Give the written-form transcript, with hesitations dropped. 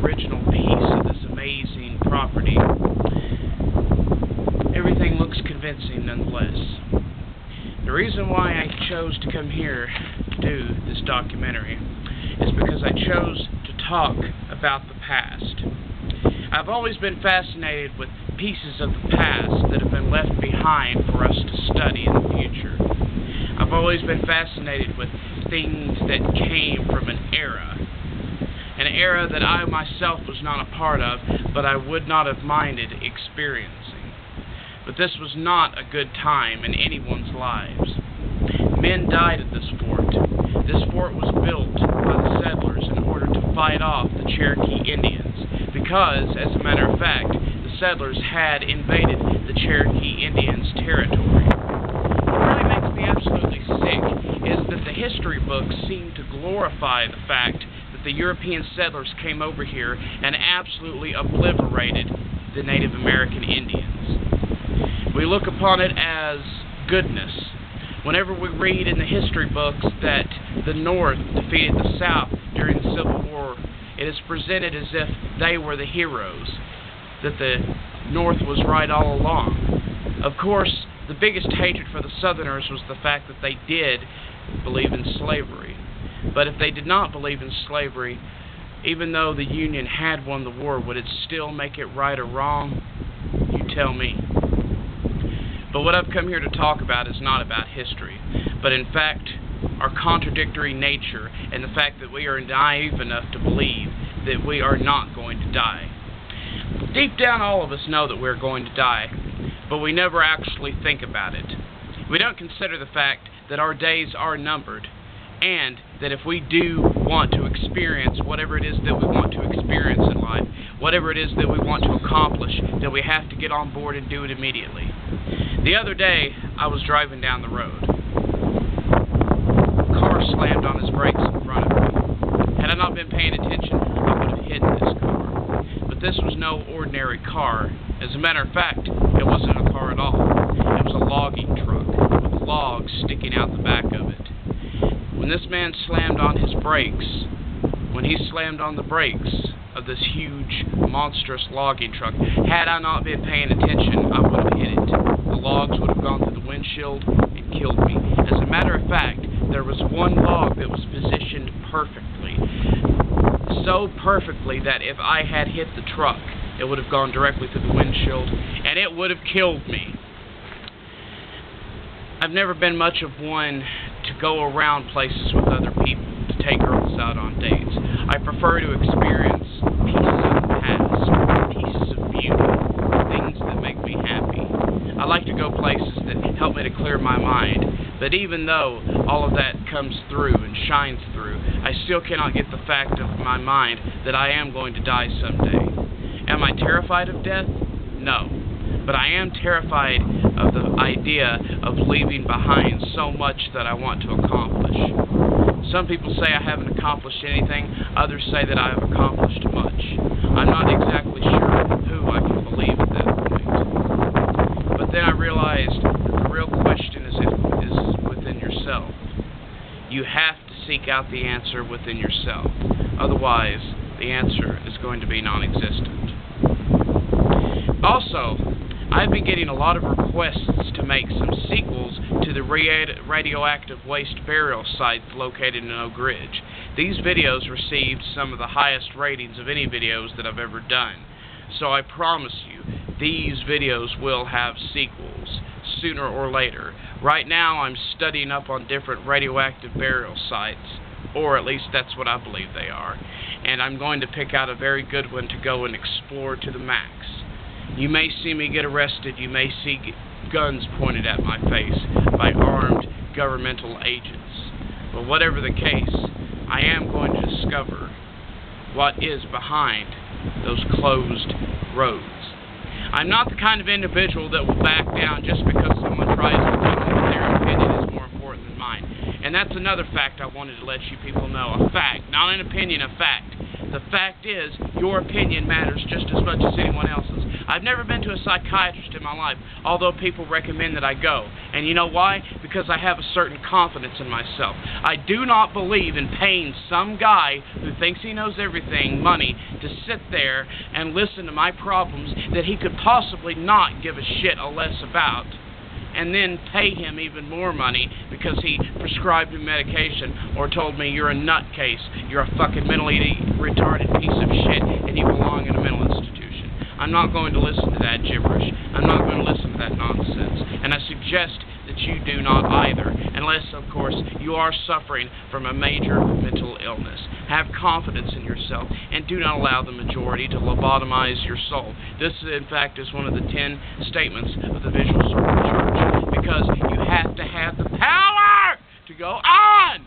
original piece of this amazing property, everything looks convincing nonetheless. The reason why I chose to come here to do this documentary is because I chose to talk about the past. I've always been fascinated with pieces of the past that have been left behind for us to study in the future. I've always been fascinated with things that came from an era that I myself was not a part of, but I would not have minded experiencing. But this was not a good time in anyone's lives. Men died at this fort. This fort was built by the settlers in order to fight off the Cherokee Indians, because, as a matter of fact, the settlers had invaded the Cherokee Indians' territory. What really makes me absolutely sick is that the history books seem to glorify the fact that the European settlers came over here and absolutely obliterated the Native American Indians. We look upon it as goodness. Whenever we read in the history books that the North defeated the South during the Civil War, it is presented as if they were the heroes, that the North was right all along. Of course, the biggest hatred for the Southerners was the fact that they did believe in slavery. But if they did not believe in slavery, even though the Union had won the war, would it still make it right or wrong? You tell me. But what I've come here to talk about is not about history, but in fact our contradictory nature and the fact that we are naive enough to believe that we are not going to die. Deep down, all of us know that we're going to die, but we never actually think about it. We don't consider the fact that our days are numbered, and that if we do want to experience whatever it is that we want to experience in life, whatever it is that we want to accomplish, then we have to get on board and do it immediately. The other day, I was driving down the road. A car slammed on his brakes in front of me. Had I not been paying attention, I would have hit this car. But this was no ordinary car. As a matter of fact, it wasn't a car at all. It was a logging truck with logs sticking out the back of it. When this man slammed on his brakes, when he slammed on the brakes of this huge, monstrous logging truck, had I not been paying attention, I would have hit it. The logs would have gone through the windshield and killed me. As a matter of fact, there was one log that was positioned perfectly. So perfectly that if I had hit the truck, it would have gone directly through the windshield, and it would have killed me. I've never been much of one to go around places with other people, to take girls out on dates. I prefer to experience pieces of the past, pieces of beauty, things that make me happy. I like to go places that help me to clear my mind, but even though all of that comes through and shines through, I still cannot get the fact of my mind that I am going to die someday. Am I terrified of death? No. But I am terrified of the idea of leaving behind so much that I want to accomplish. Some people say I haven't accomplished anything, others say that I have accomplished much. I'm not exactly sure who I can believe at that point. But then I realized that the real question is within yourself. You have to seek out the answer within yourself. Otherwise, the answer is going to be non-existent. Also, I've been getting a lot of requests to make some sequels to the radioactive waste burial sites located in Oak Ridge. These videos received some of the highest ratings of any videos that I've ever done. So I promise you, these videos will have sequels, sooner or later. Right now, I'm studying up on different radioactive burial sites, or at least that's what I believe they are. And I'm going to pick out a very good one to go and explore to the max. You may see me get arrested, you may see guns pointed at my face by armed governmental agents. But whatever the case, I am going to discover what is behind those closed roads. I'm not the kind of individual that will back down just because someone tries to tell me that their opinion is more important than mine. And that's another fact I wanted to let you people know. A fact, not an opinion, a fact. The fact is, your opinion matters just as much as anyone else's. I've never been to a psychiatrist in my life, although people recommend that I go. And you know why? Because I have a certain confidence in myself. I do not believe in paying some guy who thinks he knows everything money to sit there and listen to my problems that he could possibly not give a shit or less about, and then pay him even more money because he prescribed me medication or told me you're a nutcase, you're a fucking mentally retarded piece of shit, and you belong in a mental institution. I'm not going to listen to that gibberish. I'm not going to listen to that nonsense. And I suggest that you do not either, unless, of course, you are suffering from a major mental illness. Have confidence in yourself, and do not allow the majority to lobotomize your soul. This, in fact, is one of the 10 statements of the Visual Circle Church, because you have to have the power to go on!